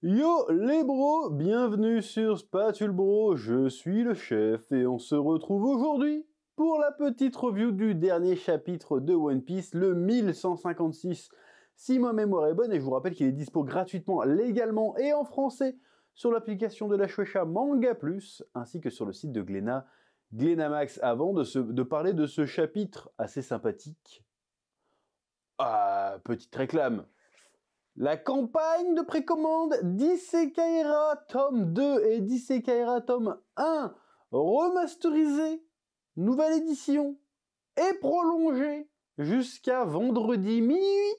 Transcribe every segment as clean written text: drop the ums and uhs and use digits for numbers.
Yo les bros, bienvenue sur Spatule Bro, je suis le chef et on se retrouve aujourd'hui pour la petite review du dernier chapitre de One Piece, le 1156, si ma mémoire est bonne, et je vous rappelle qu'il est dispo gratuitement, légalement et en français sur l'application de la Shueisha Manga Plus, ainsi que sur le site de Glénat, Glénamax. Avant de parler de ce chapitre assez sympathique, petite réclame. La campagne de précommande d'Isekaira tome 2 et d'Isekaira tome 1 remasterisée, nouvelle édition, et prolongée jusqu'à vendredi minuit.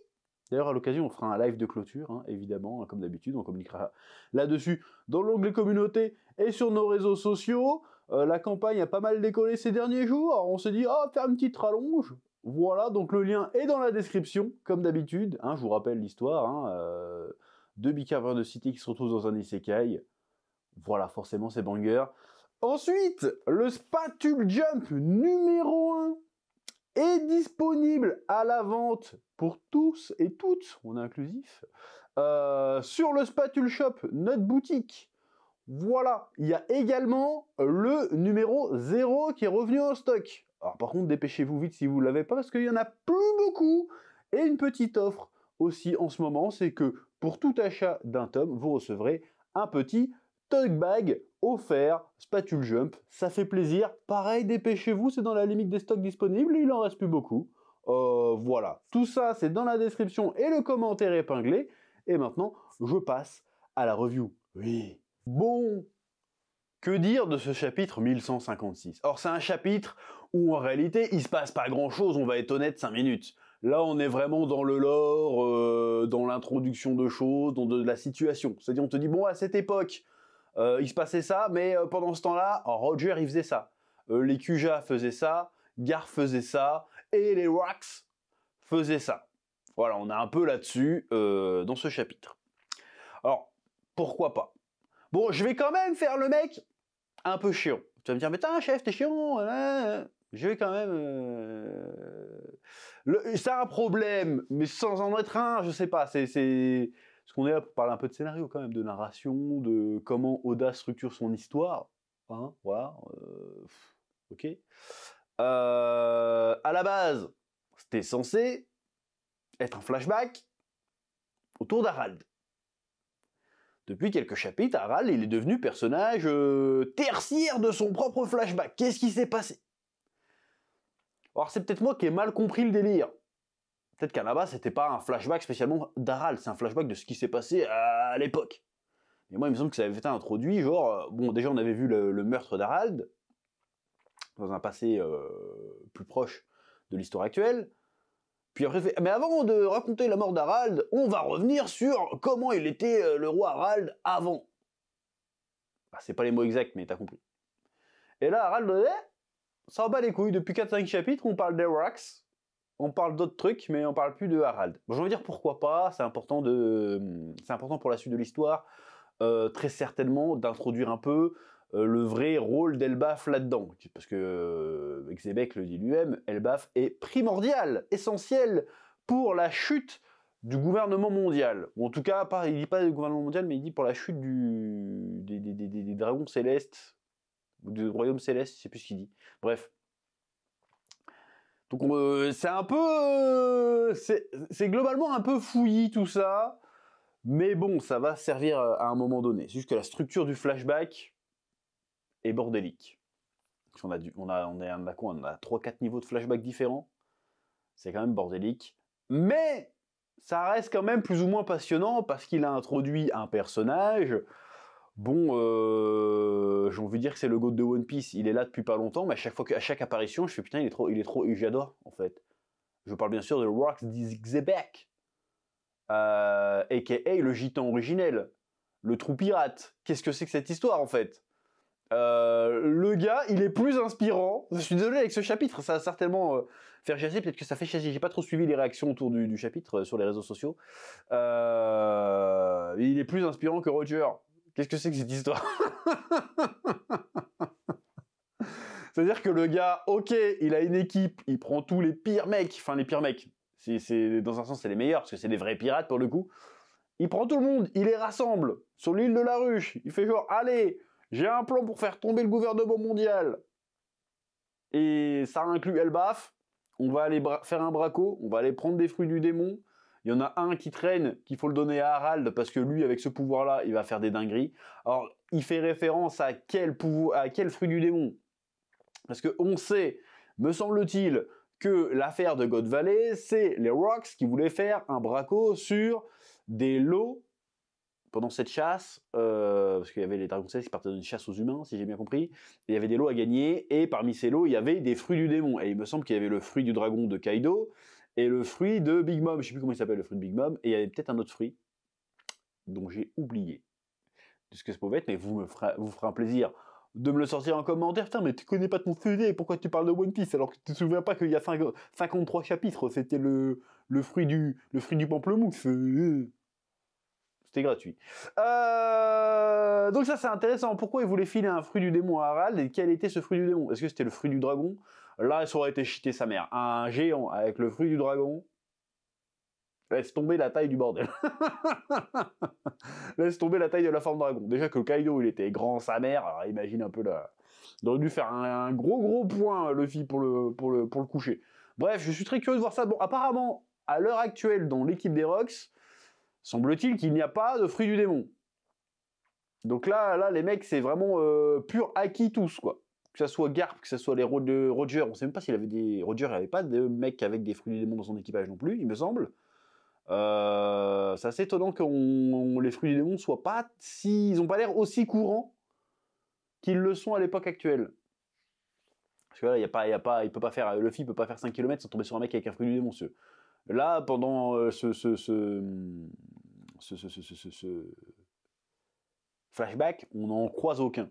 D'ailleurs, à l'occasion, on fera un live de clôture, hein, évidemment, comme d'habitude, on communiquera là-dessus dans l'onglet communauté et sur nos réseaux sociaux. La campagne a pas mal décollé ces derniers jours, alors on s'est dit, faire une petite rallonge. Voilà, donc le lien est dans la description, comme d'habitude, hein, je vous rappelle l'histoire, deux bicarbonate de cité qui se retrouvent dans un isekai. Voilà, forcément c'est banger. Ensuite, le Spatule Jump numéro 1 est disponible à la vente pour tous et toutes, on est inclusif, sur le Spatule Shop, notre boutique. Voilà, il y a également le numéro 0 qui est revenu en stock. Alors par contre, dépêchez-vous vite si vous ne l'avez pas, parce qu'il y en a plus beaucoup. Et une petite offre aussi en ce moment, c'est que pour tout achat d'un tome, vous recevrez un petit tote bag offert, Spatule Jump. Ça fait plaisir. Pareil, dépêchez-vous, c'est dans la limite des stocks disponibles, il en reste plus beaucoup. Voilà, tout ça c'est dans la description et le commentaire épinglé. Et maintenant, je passe à la review. Oui. Bon, que dire de ce chapitre 1156? Or, c'est un chapitre où, en réalité, il se passe pas grand-chose, on va être honnête, 5 minutes. Là, on est vraiment dans le lore, dans l'introduction de choses, dans de la situation. C'est-à-dire, on te dit, bon, à cette époque, il se passait ça, mais pendant ce temps-là, Roger, il faisait ça. Les Kuja faisaient ça, Gar faisait ça, et les Rocks faisaient ça. Voilà, on est un peu là-dessus, dans ce chapitre. Alors, pourquoi pas? Bon, je vais quand même faire le mec un peu chiant. Tu vas me dire, mais t'es chef, t'es chiant. Je vais quand même... C'est un problème, mais sans en être un, je sais pas. C'est... Parce qu'on est là pour parler un peu de scénario quand même, de narration, de comment Oda structure son histoire. Hein, voilà. Ok. À la base, c'était censé être un flashback autour d'Harald. Depuis quelques chapitres, Harald, il est devenu personnage tertiaire de son propre flashback. Qu'est-ce qui s'est passé? Alors c'est peut-être moi qui ai mal compris le délire. Peut-être qu'à la base, c'était pas un flashback spécialement d'Harald, c'est un flashback de ce qui s'est passé à l'époque. Mais moi, il me semble que ça avait été introduit, genre... bon, déjà, on avait vu le meurtre d'Harald, dans un passé plus proche de l'histoire actuelle. Puis après, mais avant de raconter la mort d'Harald, on va revenir sur comment il était le roi Harald avant. C'est pas les mots exacts, mais t'as compris. Et là, Harald, ça en bat les couilles. Depuis 4-5 chapitres, on parle des Rocks, on parle d'autres trucs, mais on parle plus de Harald. Bon, j'ai envie de dire pourquoi pas, c'est important pour la suite de l'histoire, très certainement, d'introduire un peu le vrai rôle d'Elbaf là-dedans. Parce que Xebec le dit lui-même, Elbaf est primordial, essentiel pour la chute du gouvernement mondial. Ou en tout cas, il dit pas du gouvernement mondial, mais il dit pour la chute des dragons célestes, ou du royaume céleste, je sais plus ce qu'il dit. Bref. Donc c'est un peu... c'est globalement un peu fouillis tout ça, mais bon, ça va servir à un moment donné. C'est juste que la structure du flashback est bordélique. On a 3-4 niveaux de flashback différents, c'est quand même bordélique, mais ça reste quand même plus ou moins passionnant parce qu'il a introduit un personnage. Bon, j'ai envie de dire que c'est le GOAT de One Piece, il est là depuis pas longtemps, mais à chaque apparition, je fais putain, il est trop, j'adore en fait. Je parle bien sûr de Rocks Xebec, aka le gitan originel, le trou pirate. Qu'est-ce que c'est que cette histoire en fait? Le gars, il est plus inspirant. Je suis désolé avec ce chapitre, ça va certainement faire chasser, peut-être que ça fait chasser. J'ai pas trop suivi les réactions autour du chapitre sur les réseaux sociaux. Il est plus inspirant que Roger. Qu'est-ce que c'est que cette histoire? C'est-à-dire que le gars, ok, il a une équipe, il prend tous les pires mecs, enfin les pires mecs. Dans un sens, c'est les meilleurs, parce que c'est des vrais pirates pour le coup. il prend tout le monde, il les rassemble sur l'île de la Ruche. Il fait genre, allez, j'ai un plan pour faire tomber le gouvernement mondial. Et ça inclut Elbaf. On va aller faire un braco, on va aller prendre des fruits du démon. Il y en a un qui traîne, qu'il faut le donner à Harald, parce que lui, avec ce pouvoir-là, il va faire des dingueries. Alors, il fait référence à quel fruit du démon? Parce qu'on sait, me semble-t-il, que l'affaire de God Valley, c'est les Rocks qui voulaient faire un braco sur des lots pendant cette chasse, parce qu'il y avait les Dragon 16 qui partaient d'une chasse aux humains, si j'ai bien compris, et il y avait des lots à gagner, et parmi ces lots, il y avait des fruits du démon. Et il me semble qu'il y avait le fruit du dragon de Kaido, et le fruit de Big Mom, je sais plus comment il s'appelle le fruit de Big Mom, et il y avait peut-être un autre fruit, dont j'ai oublié de ce que ça pouvait être, mais vous ferez un plaisir de me le sortir en commentaire. Putain, mais tu connais pas ton CD, pourquoi tu parles de One Piece alors que tu te souviens pas qu'il y a 53 chapitres, c'était le fruit du pamplemousse. C'était gratuit. Donc ça c'est intéressant. Pourquoi ils voulaient filer un fruit du démon à Harald et quel était ce fruit du démon? Est-ce que c'était le fruit du dragon? Là, ça aurait été cheaté sa mère. Un géant avec le fruit du dragon. Laisse tomber la taille du bordel. Laisse tomber la taille de la forme dragon. Déjà que Kaido, il était grand sa mère. Alors imagine un peu là. Il aurait dû faire un gros point, Luffy, pour le coucher. Bref, je suis très curieux de voir ça. Bon, apparemment, à l'heure actuelle, dans l'équipe des Rocks, semble-t-il qu'il n'y a pas de fruit du démon. Donc là les mecs, c'est vraiment pur acquis tous, quoi. Que ça soit Garp, que ça soit les Roger. On sait même pas s'il avait des... Roger n'avait pas de mec avec des fruits du démon dans son équipage non plus, il me semble. C'est assez étonnant que les fruits du démon soient pas si... Ils ont pas l'air aussi courants qu'ils le sont à l'époque actuelle. Parce que là, il peut pas faire... Luffy peut pas faire 5 km sans tomber sur un mec avec un fruit du démon, monsieur. Là, pendant ce flashback, on n'en croise aucun.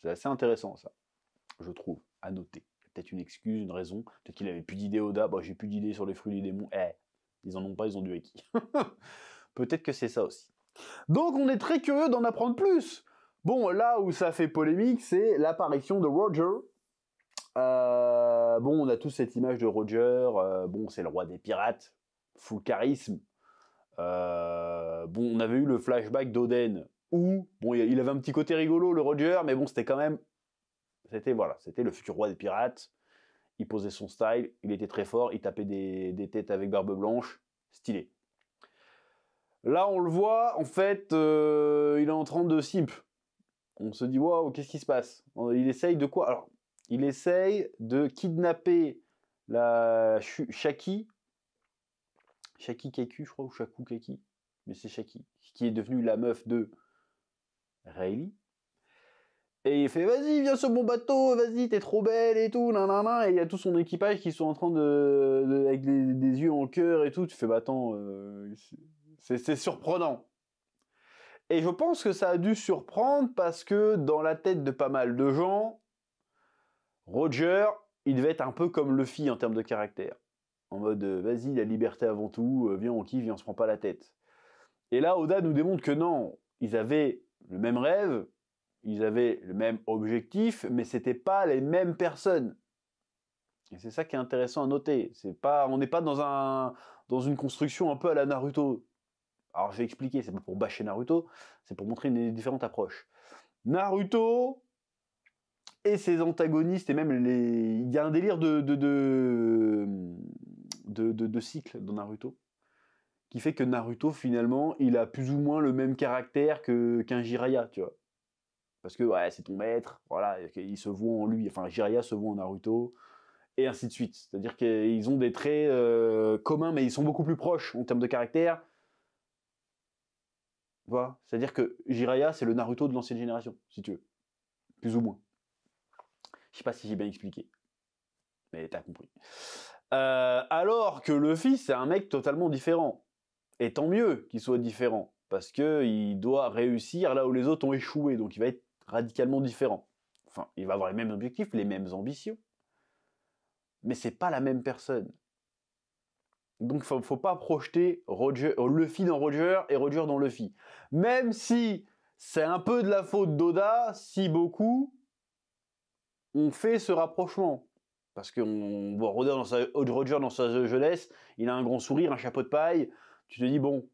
C'est assez intéressant, ça, je trouve, à noter. Peut-être une excuse, une raison. Peut-être qu'il avait plus d'idées, Oda. Bah, j'ai plus d'idées sur les fruits du démon. Ils en ont pas, ils ont du haki. Peut-être que c'est ça aussi. Donc, on est très curieux d'en apprendre plus. Bon, là où ça fait polémique, c'est l'apparition de Roger. Bon, on a tous cette image de Roger. Bon, c'est le roi des pirates. Full charisme. Bon, on avait eu le flashback d'Oden où, bon, il avait un petit côté rigolo, le Roger, mais bon, c'était quand même... C'était le futur roi des pirates. Il posait son style, il était très fort, il tapait des têtes avec barbe blanche, stylé. Là, on le voit, en fait, il est en train de simp. On se dit, waouh, qu'est-ce qui se passe? Il essaye de quoi? Alors, il essaye de kidnapper la Shaki Keku, je crois, ou Shaku Keki, mais c'est Shaki, qui est devenue la meuf de Rayleigh. Et il fait, vas-y, viens sur mon bateau, vas-y, t'es trop belle et tout, nanana. Et il y a tout son équipage qui sont en train avec des yeux en cœur et tout. Tu fais, bah attends, c'est surprenant. Et je pense que ça a dû surprendre parce que dans la tête de pas mal de gens, Roger, il devait être un peu comme Luffy en termes de caractère. En mode, vas-y, la liberté avant tout, viens, on kiffe, viens, on se prend pas la tête. Et là, Oda nous démontre que non, ils avaient le même rêve, ils avaient le même objectif, mais c'était pas les mêmes personnes. Et c'est ça qui est intéressant à noter. On n'est pas dans une construction un peu à la Naruto. Alors je vais expliquer, c'est pas pour bâcher Naruto, c'est pour montrer une différente approche. Naruto et ses antagonistes, et même il y a un délire de cycle dans Naruto, qui fait que Naruto, finalement, il a plus ou moins le même caractère qu'un Jiraiya, tu vois. Parce que, ouais, c'est ton maître, voilà, il se voit en lui, enfin, Jiraiya se voit en Naruto, et ainsi de suite. C'est-à-dire qu'ils ont des traits communs, mais ils sont beaucoup plus proches en termes de caractère. Voilà. C'est-à-dire que Jiraiya, c'est le Naruto de l'ancienne génération, si tu veux. Plus ou moins. Je sais pas si j'ai bien expliqué. Mais t'as compris. Alors que Luffy, c'est un mec totalement différent. Et tant mieux qu'il soit différent. Parce qu'il doit réussir là où les autres ont échoué. Donc il va être radicalement différent. Enfin, il va avoir les mêmes objectifs, les mêmes ambitions. Mais c'est pas la même personne. Donc faut pas projeter Luffy dans Roger et Roger dans Luffy. Même si c'est un peu de la faute d'Oda, si beaucoup on fait ce rapprochement. Parce qu'on voit Roger dans sa jeunesse, il a un grand sourire, un chapeau de paille. Tu te dis, bon,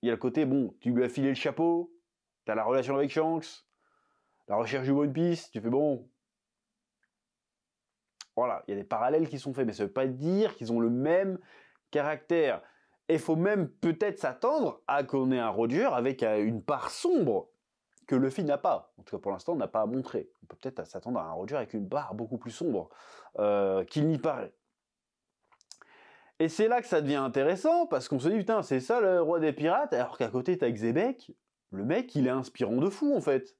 Il y a le côté, bon, tu lui as filé le chapeau, t'as la relation avec Shanks, la recherche du One Piece, tu fais bon. Voilà, il y a des parallèles qui sont faits, mais ça veut pas dire qu'ils ont le même caractère. Et il faut même peut-être s'attendre à qu'on ait un Roger avec une part sombre que Luffy n'a pas. En tout cas, pour l'instant, on n'a pas à montrer. On peut peut-être s'attendre à un Roger avec une part beaucoup plus sombre qu'il n'y paraît. Et c'est là que ça devient intéressant, parce qu'on se dit, putain, c'est ça le roi des pirates, alors qu'à côté, t'as Xebec, le mec, il est inspirant de fou, en fait.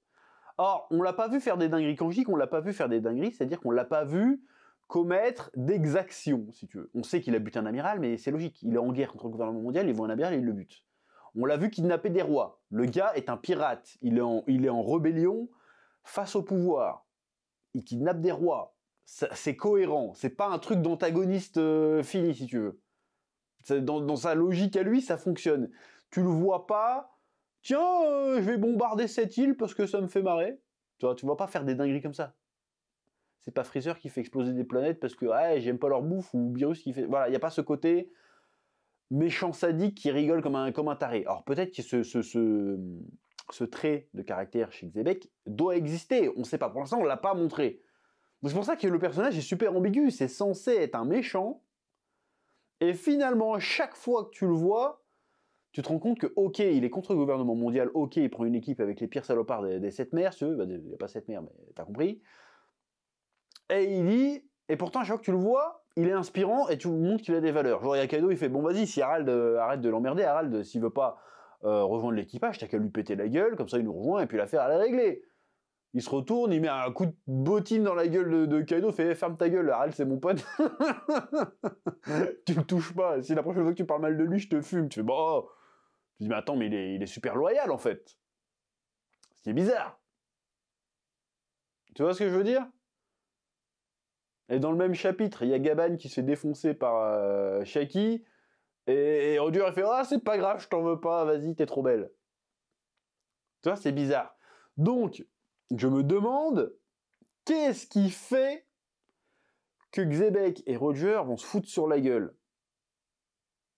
Or, on l'a pas vu faire des dingueries. Quand je dis qu'on l'a pas vu faire des dingueries, c'est-à-dire qu'on l'a pas vu commettre d'exactions, si tu veux. On sait qu'il a buté un amiral, mais c'est logique. Il est en guerre contre le gouvernement mondial, il voit un amiral et il le bute. On l'a vu kidnapper des rois. Le gars est un pirate. Il est en rébellion face au pouvoir. Il kidnappe des rois. C'est cohérent. C'est pas un truc d'antagoniste fini, si tu veux. Dans sa logique à lui, ça fonctionne. Tu le vois pas. Tiens, je vais bombarder cette île parce que ça me fait marrer. Tu vois pas faire des dingueries comme ça. C'est pas Freezer qui fait exploser des planètes parce que j'aime pas leur bouffe, ou Beerus qui fait... Voilà, il n'y a pas ce côté méchant sadique qui rigole comme un taré. Alors peut-être que ce trait de caractère chez Xebec doit exister. On sait pas. Pour l'instant, on l'a pas montré. C'est pour ça que le personnage est super ambigu. C'est censé être un méchant. Et finalement, chaque fois que tu le vois, tu te rends compte que, ok, il est contre le gouvernement mondial, ok, il prend une équipe avec les pires salopards des 7 mers, si tu veux, il n'y a pas 7 mers, mais t'as compris. Et il dit, et pourtant, à chaque fois que tu le vois, il est inspirant et tu montres qu'il a des valeurs. Genre, il y a Kaido, il fait, bon, vas-y, si Harald, arrête de l'emmerder, Harald, s'il veut pas rejoindre l'équipage, t'as qu'à lui péter la gueule, comme ça il nous rejoint, et puis l'affaire, elle est réglée. Il se retourne, il met un coup de bottine dans la gueule de Kaido, fait, ferme ta gueule, Harald, c'est mon pote. Tu le touches pas. Si la prochaine fois que tu parles mal de lui, je te fume. Tu fais, bon, tu dis, mais attends, mais il est super loyal, en fait. Ce qui est bizarre. Tu vois ce que je veux dire? Et dans le même chapitre, il y a Gaban qui se fait défoncer par Shaki, et Roger, il fait, ah, c'est pas grave, je t'en veux pas, vas-y, t'es trop belle. Tu vois, c'est bizarre. Donc, je me demande, qu'est-ce qui fait que Xebec et Roger vont se foutre sur la gueule?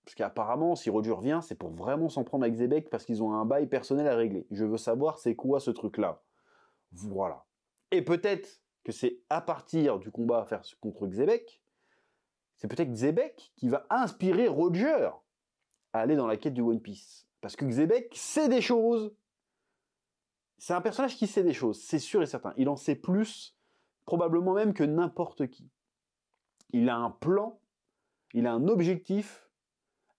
Parce qu'apparemment, si Roger vient, c'est pour vraiment s'en prendre à Xebec parce qu'ils ont un bail personnel à régler. Je veux savoir c'est quoi ce truc-là. Voilà. Et peut-être que c'est à partir du combat à faire contre Xebec, c'est peut-être Xebec qui va inspirer Roger à aller dans la quête du One Piece. Parce que Xebec sait des choses. C'est un personnage qui sait des choses, c'est sûr et certain. Il en sait plus, probablement même que n'importe qui. Il a un plan, il a un objectif,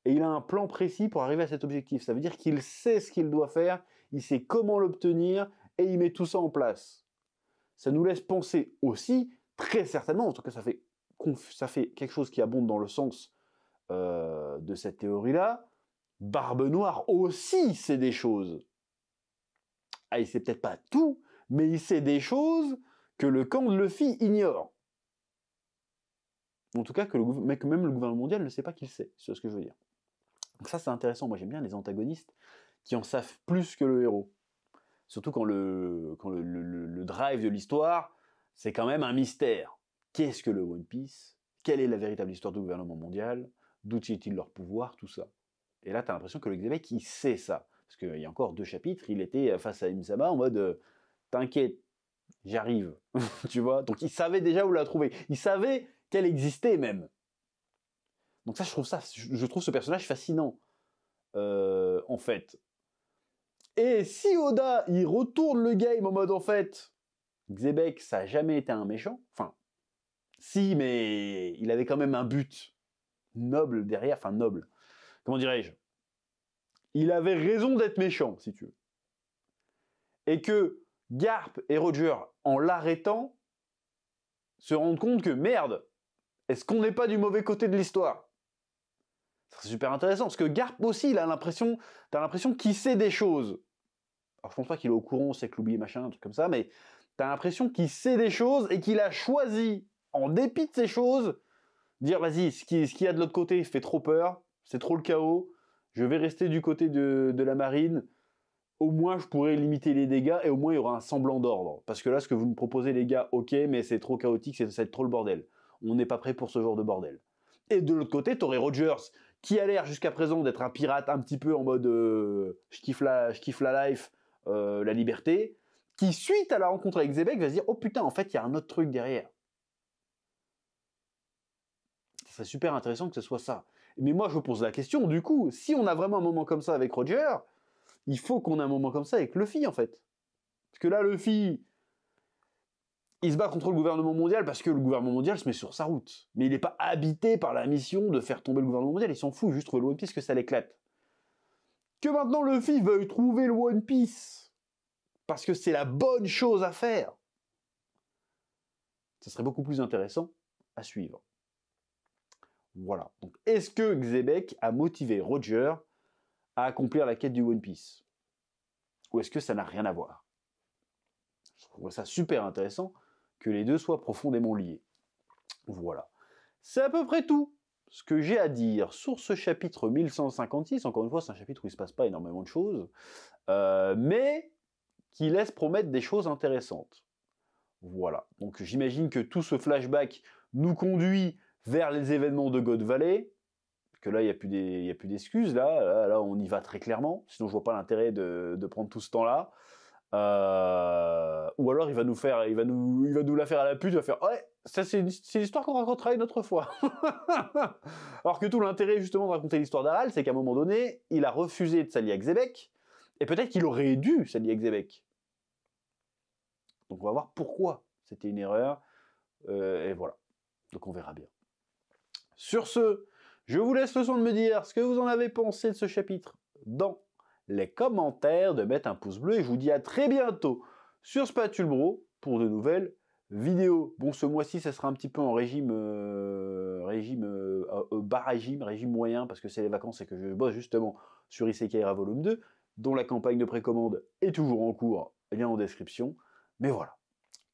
et il a un plan précis pour arriver à cet objectif. Ça veut dire qu'il sait ce qu'il doit faire, il sait comment l'obtenir, et il met tout ça en place. Ça nous laisse penser aussi, très certainement, en tout cas ça fait quelque chose qui abonde dans le sens de cette théorie-là, Barbe Noire aussi sait des choses. Ah, il sait peut-être pas tout, mais il sait des choses que le camp de Luffy ignore. En tout cas, que même le gouvernement mondial ne sait pas qu'il sait, c'est ce que je veux dire. Donc ça, c'est intéressant. Moi, j'aime bien les antagonistes qui en savent plus que le héros. Surtout quand le drive de l'histoire, c'est quand même un mystère. Qu'est-ce que le One Piece? Quelle est la véritable histoire du gouvernement mondial? D'où tient-il leur pouvoir? Tout ça. Et là, tu as l'impression que le Xebec, il sait ça. Parce qu'il y a encore 2 chapitres, il était face à Im-sama en mode t'inquiète, j'arrive. Tu vois? Donc il savait déjà où la trouver. Il savait qu'elle existait même. Donc ça, je trouve ce personnage fascinant. En fait. Et si Oda, il retourne le game en mode, en fait, Xebec, ça n'a jamais été un méchant. Enfin, si, mais il avait quand même un but noble derrière. Enfin, noble. Comment dirais-je? Il avait raison d'être méchant, si tu veux. Et que Garp et Roger, en l'arrêtant, se rendent compte que, merde, est-ce qu'on n'est pas du mauvais côté de l'histoire? C'est super intéressant, parce que Garp aussi, t'as l'impression qu'il sait des choses. Alors je pense pas qu'il est au courant, c'est que l'oublier machin, un truc comme ça, mais t'as l'impression qu'il sait des choses et qu'il a choisi, en dépit de ces choses, dire vas-y, ce qu'il y a de l'autre côté fait trop peur, c'est trop le chaos, je vais rester du côté de la marine, au moins je pourrai limiter les dégâts et au moins il y aura un semblant d'ordre. Parce que là, ce que vous me proposez les gars, ok, mais c'est trop chaotique, ça va être trop le bordel. On n'est pas prêt pour ce genre de bordel. Et de l'autre côté, t'aurais Rogers qui a l'air jusqu'à présent d'être un pirate un petit peu en mode je kiffe la life, la liberté, qui suite à la rencontre avec Xebec va se dire oh putain en fait il y a un autre truc derrière. Ça serait super intéressant que ce soit ça. Mais moi je pose la question, du coup, si on a vraiment un moment comme ça avec Roger, il faut qu'on ait un moment comme ça avec Luffy en fait. Parce que là Luffy, il se bat contre le gouvernement mondial parce que le gouvernement mondial se met sur sa route. Mais il n'est pas habité par la mission de faire tomber le gouvernement mondial, il s'en fout, juste trouver le One Piece que ça l'éclate. Que maintenant Luffy veuille trouver le One Piece parce que c'est la bonne chose à faire, ça serait beaucoup plus intéressant à suivre. Voilà. Donc, est-ce que Xebec a motivé Roger à accomplir la quête du One Piece? Ou est-ce que ça n'a rien à voir? Je trouve ça super intéressant que les deux soient profondément liés. Voilà. C'est à peu près tout ce que j'ai à dire sur ce chapitre 1156. Encore une fois, c'est un chapitre où il ne se passe pas énormément de choses, mais qui laisse promettre des choses intéressantes. Voilà. Donc j'imagine que tout ce flashback nous conduit vers les événements de God Valley, que là, il n'y a plus d'excuses, là, on y va très clairement, sinon je vois pas l'intérêt de prendre tout ce temps-là. Ou alors il va nous la faire à la pute, il va faire ouais, ça c'est l'histoire qu'on racontera une autre fois. Alors que tout l'intérêt justement de raconter l'histoire d'Aral, c'est qu'à un moment donné, il a refusé de s'allier avec Xebec, et peut-être qu'il aurait dû s'allier avec Xebec. Donc on va voir pourquoi c'était une erreur, et voilà. Donc on verra bien. Sur ce, je vous laisse le soin de me dire ce que vous en avez pensé de ce chapitre dans les commentaires, de mettre un pouce bleu, et je vous dis à très bientôt sur Spatule Bro pour de nouvelles vidéos. Bon, ce mois-ci, ça sera un petit peu en régime bas régime moyen, parce que c'est les vacances et que je bosse justement sur Isekai Volume 2, dont la campagne de précommande est toujours en cours, lien en description. Mais voilà.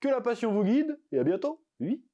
Que la passion vous guide, et à bientôt. Oui.